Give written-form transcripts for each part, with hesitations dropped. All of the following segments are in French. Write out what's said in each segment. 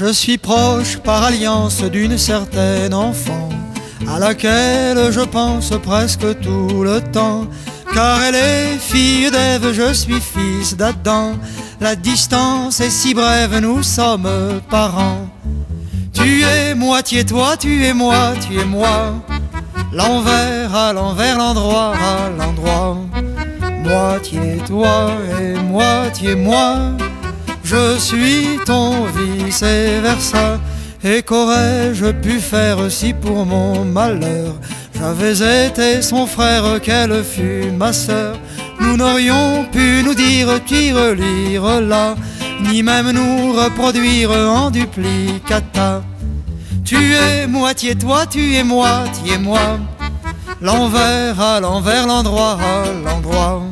Je suis proche par alliance d'une certaine enfant à laquelle je pense presque tout le temps. Car elle est fille d'Ève, je suis fils d'Adam. La distance est si brève, nous sommes parents. Tu es moitié toi, tu es moi, tu es moi. L'envers à l'envers, l'endroit à l'endroit. Moitié toi et moitié moi. Je suis ton vice et versa. Et qu'aurais-je pu faire si pour mon malheur j'avais été son frère, qu'elle fût ma sœur? Nous n'aurions pu nous dire tire, lire là, ni même nous reproduire en duplicata. Tu es moitié toi, tu es moitié moi. L'envers à l'envers, l'endroit à l'endroit.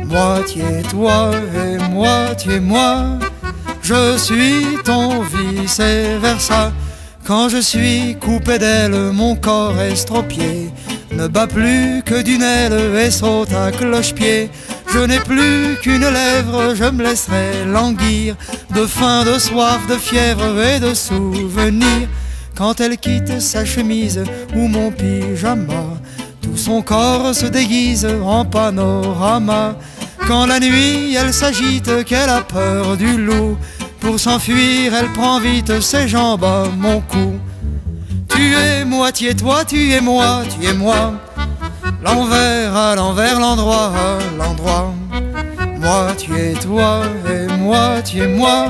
Moitié toi et moitié moi. Je suis ton vice et versa. Quand je suis coupé d'elle, mon corps estropié ne bat plus que d'une aile et saute à cloche-pied. Je n'ai plus qu'une lèvre, je me laisserai languir de faim, de soif, de fièvre et de souvenirs. Quand elle quitte sa chemise ou mon pyjama, tout son corps se déguise en panorama. Quand la nuit elle s'agite, qu'elle a peur du loup, pour s'enfuir elle prend vite ses jambes à mon cou. Tu es moitié toi, tu es moi, tu es moi. L'envers à l'envers, l'endroit à l'endroit. Moitié toi et moitié moi.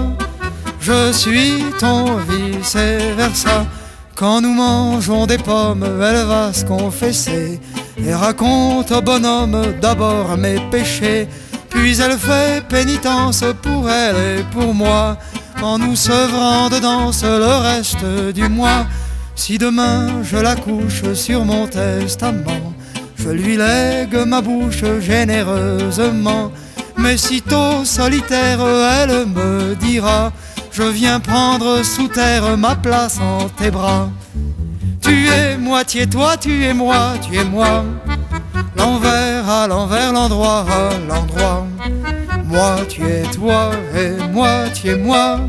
Je suis ton vice et versa. Quand nous mangeons des pommes, elle va se confesser et raconte au bonhomme d'abord mes péchés. Puis elle fait pénitence pour elle et pour moi, en nous sevrant de danse le reste du mois. Si demain je la couche sur mon testament, je lui lègue ma bouche généreusement. Mais sitôt solitaire, elle me dira: je viens prendre sous terre ma place en tes bras. Tu es moitié toi, tu es moi, tu es moi. L'envers à l'envers, l'endroit à l'endroit. Moitié toi et moitié moi.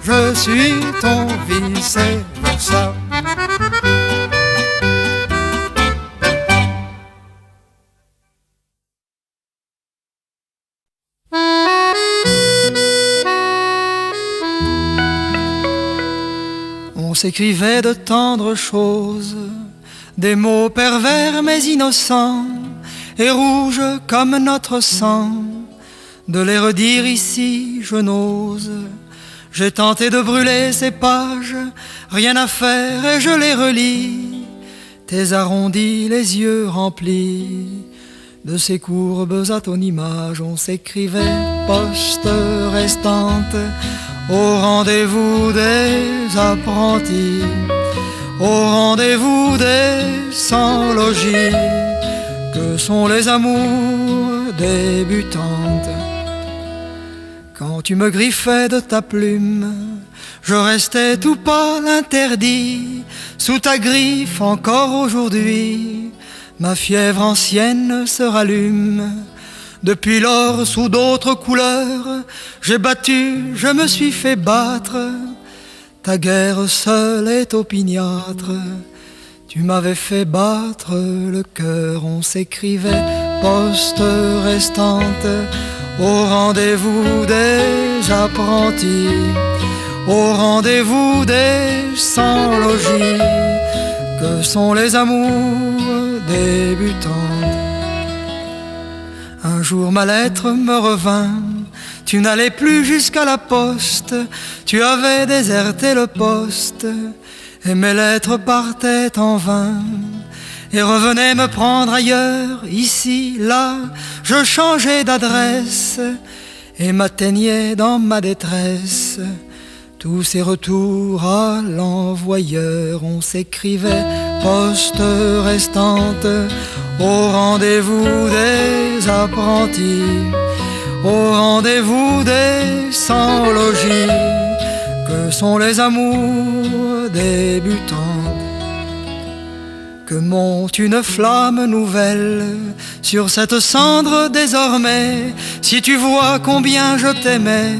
Je suis ton vice et versa. On s'écrivait de tendres choses, des mots pervers mais innocents, et rouges comme notre sang. De les redire ici, je n'ose. J'ai tenté de brûler ces pages, rien à faire et je les relis. Tes arrondis, les yeux remplis de ces courbes à ton image. On s'écrivait poste restante au rendez-vous des apprentis, au rendez-vous des sans-logis, que sont les amours débutantes. Quand tu me griffais de ta plume, je restais tout pâle, interdit. Sous ta griffe encore aujourd'hui, ma fièvre ancienne se rallume. Depuis lors, sous d'autres couleurs, j'ai battu, je me suis fait battre. Ta guerre seule est opiniâtre. Tu m'avais fait battre le cœur. On s'écrivait poste restante au rendez-vous des apprentis, au rendez-vous des sans-logis, que sont les amours débutantes. Un jour ma lettre me revint, tu n'allais plus jusqu'à la poste, tu avais déserté le poste, et mes lettres partaient en vain, et revenaient me prendre ailleurs, ici, là. Je changeais d'adresse, et m'atteignais dans ma détresse tous ces retours à l'envoyeur. On s'écrivait poste restante au rendez-vous des apprentis, au rendez-vous des sans-logis, que sont les amours débutantes. Que monte une flamme nouvelle sur cette cendre désormais. Si tu vois combien je t'aimais,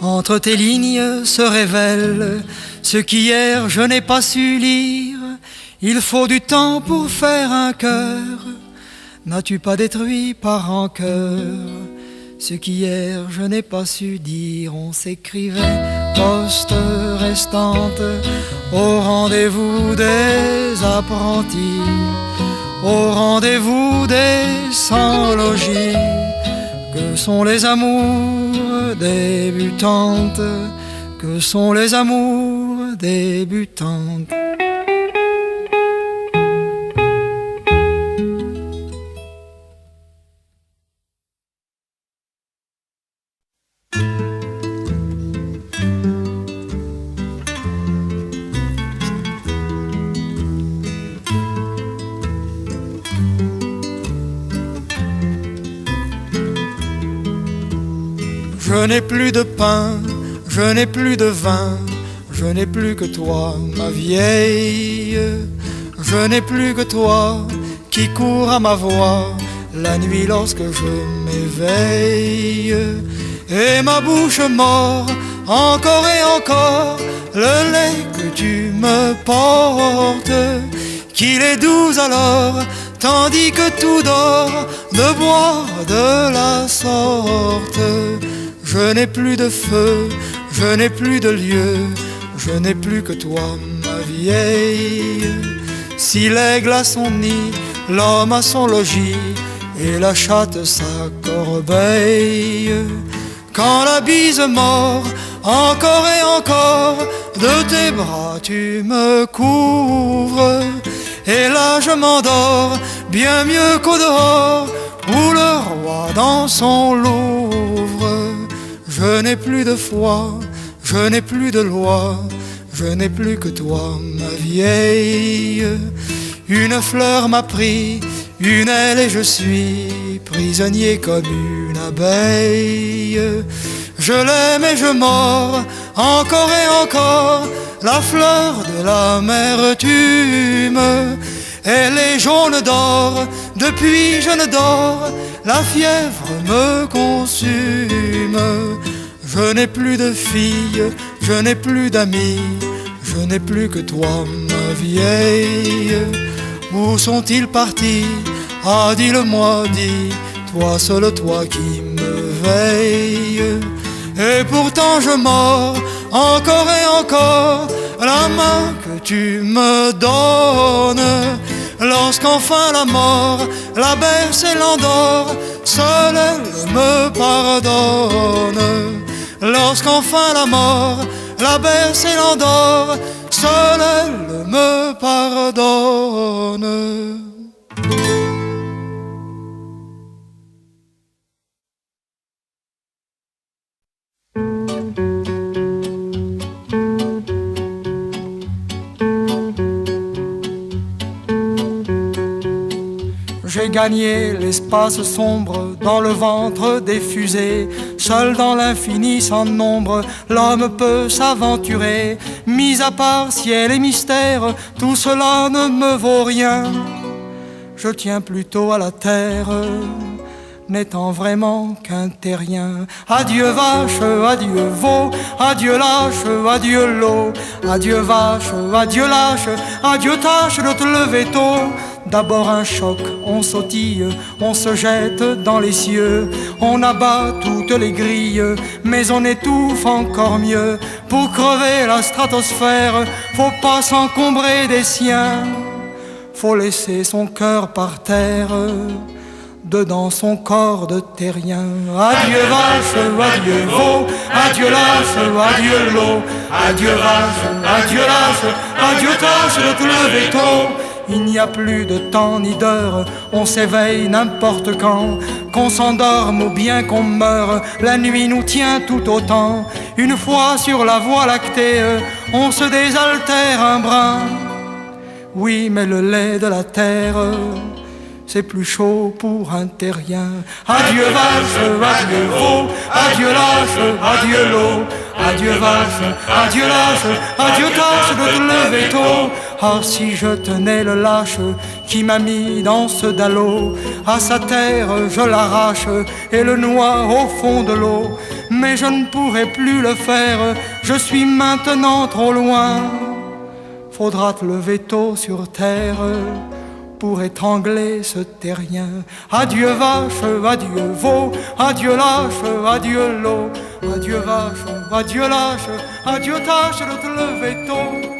Entre tes lignes se révèle ce qu'hier je n'ai pas su lire. Il faut du temps pour faire un cœur. N'as-tu pas détruit par rancœur ce qu'hier je n'ai pas su dire? On s'écrivait poste restante au rendez-vous des apprentis, au rendez-vous des sans-logis. Que sont les amours débutantes? Que sont les amours débutantes? Je n'ai plus de pain, je n'ai plus de vin, je n'ai plus que toi, ma vieille. Je n'ai plus que toi qui court à ma voix la nuit lorsque je m'éveille. Et ma bouche mord encore et encore le lait que tu me portes. Qu'il est doux alors, tandis que tout dort, de boire de la sorte. Je n'ai plus de feu, je n'ai plus de lieu, je n'ai plus que toi, ma vieille. Si l'aigle a son nid, l'homme a son logis, et la chatte sa corbeille. Quand la bise mord, encore et encore, de tes bras tu me couvres, et là je m'endors, bien mieux qu'au dehors, où le roi dans son Louvre. Je n'ai plus de foi, je n'ai plus de loi, je n'ai plus que toi, ma vieille. Une fleur m'a pris, une aile et je suis prisonnier comme une abeille. Je l'aime et je mords, encore et encore, la fleur de l'amertume. Elle est jaune d'or, depuis je ne dors, la fièvre me consume. Je n'ai plus de fille, je n'ai plus d'amis, je n'ai plus que toi, ma vieille. Où sont-ils partis? Ah, dis-le-moi, dis, toi, seul toi qui me veille. Et pourtant je mords, encore et encore, la main que tu me donnes. Lorsqu'enfin la mort la berce et l'endort, seule elle me pardonne. Lorsqu'enfin la mort la berce et l'endort, seule elle me pardonne. J'ai gagné l'espace sombre dans le ventre des fusées. Seul dans l'infini sans nombre, l'homme peut s'aventurer. Mis à part ciel et mystère, tout cela ne me vaut rien. Je tiens plutôt à la terre, n'étant vraiment qu'un terrien. Adieu vache, adieu veau, adieu lâche, adieu l'eau. Adieu vache, adieu lâche, adieu tâche de te lever tôt. D'abord un choc, on sautille, on se jette dans les cieux, on abat toutes les grilles, mais on étouffe encore mieux. Pour crever la stratosphère, faut pas s'encombrer des siens, faut laisser son cœur par terre, dedans son corps de terrien. Adieu vache, adieu veau, adieu lâche, adieu l'eau. Adieu vache, adieu lâche, adieu tâche de te lever tôt. Il n'y a plus de temps ni d'heure, on s'éveille n'importe quand. Qu'on s'endorme ou bien qu'on meure, la nuit nous tient tout autant. Une fois sur la voie lactée, on se désaltère un brin. Oui, mais le lait de la terre, c'est plus chaud pour un terrien. Adieu vache, adieu veau, adieu lâche, adieu l'eau. Adieu vache, adieu lâche, adieu tâche de te lever tôt. Ah, si je tenais le lâche qui m'a mis dans ce dallo, à sa terre je l'arrache et le noie au fond de l'eau. mais je ne pourrai plus le faire, je suis maintenant trop loin. Faudra te lever tôt sur terre pour étrangler ce terrien. Adieu vache, adieu veau, adieu lâche, adieu l'eau. Adieu vache, adieu lâche, adieu tâche de te lever tôt